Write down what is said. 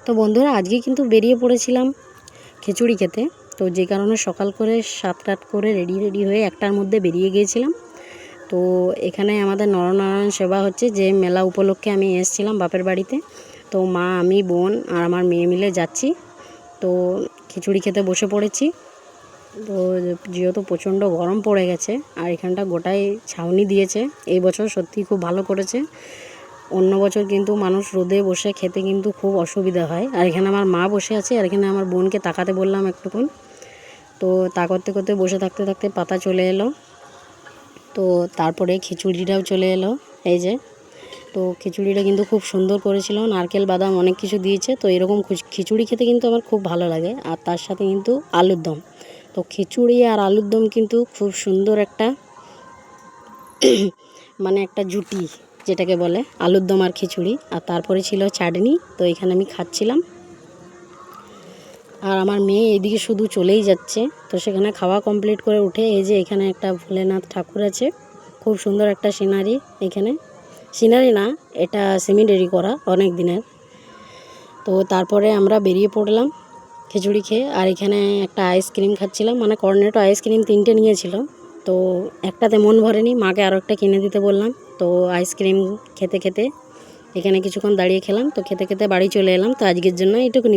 তো বন্ধুরা আজকে কিন্তু বেরিয়ে পড়েছিলাম খিচুড়ি খেতে। তো যে কারণে সকাল করে 7-8 করে রেডি হয়ে 1টার মধ্যে বেরিয়ে গিয়েছিলাম। তো এখানে আমাদের নরনারায়ণ সেবা হচ্ছে, যে মেলা উপলক্ষে আমি এসেছিলাম বাপের বাড়িতে। তো মা, আমি, বোন আর আমার মেয়ে মিলে যাচ্ছি। তো খিচুড়ি খেতে বসে পড়েছি। তো যেহেতু প্রচণ্ড গরম পড়ে গেছে আর এখানটা গোটাই ছাউনি দিয়েছে, এই বছর সত্যি খুব ভালো করেছে। অন্য বছর কিন্তু মানুষ রোদে বসে খেতে কিন্তু খুব অসুবিধা হয়। আর এখানে আমার মা বসে আছে, আর এখানে আমার বোনকে তাকাতে বললাম একটুক্ষণ। তো তা করতে করতে বসে থাকতে থাকতে পাতা চলে এলো। তো তারপরে খিচুড়িটাও চলে এলো, এই যে। তো খিচুড়িটা কিন্তু খুব সুন্দর করেছিল, নারকেল বাদাম অনেক কিছু দিয়েছে। তো এরকম খিচুড়ি খেতে কিন্তু আমার খুব ভালো লাগে। আর তার সাথে কিন্তু আলুর দম। তো খিচুড়ি আর আলুর দম কিন্তু খুব সুন্দর একটা মানে একটা জুটি, যেটাকে বলে আলুর দম আর খিচুড়ি। আর তারপরে ছিল চাটনি। তো এখানে আমি খাচ্ছিলাম, আর আমার মেয়ে এইদিকে শুধু চলেই যাচ্ছে। তো সেখানে খাওয়া কমপ্লিট করে উঠে এই যে এখানে একটা ভোলেনাথ ঠাকুর আছে, খুব সুন্দর একটা সিনারি। এখানে সিনারি না, এটা সিমেন্টেরই করা, অনেক দিনের। তো তারপরে আমরা বেরিয়ে পড়লাম খিচুড়ি খেয়ে। আর এখানে একটা আইসক্রিম খাচ্ছিলাম, মানে কর্নেটো আইসক্রিম 3টে নিয়েছিল। তো একটাতে মন ভরেনি, মাকে আরও একটা কিনে দিতে বললাম। তো আইসক্রিম খেতে খেতে এখানে কিছুক্ষণ দাঁড়িয়ে খেলাম। তো খেতে খেতে বাড়ি চলে এলাম। তো আজকের জন্য এইটুকুনি।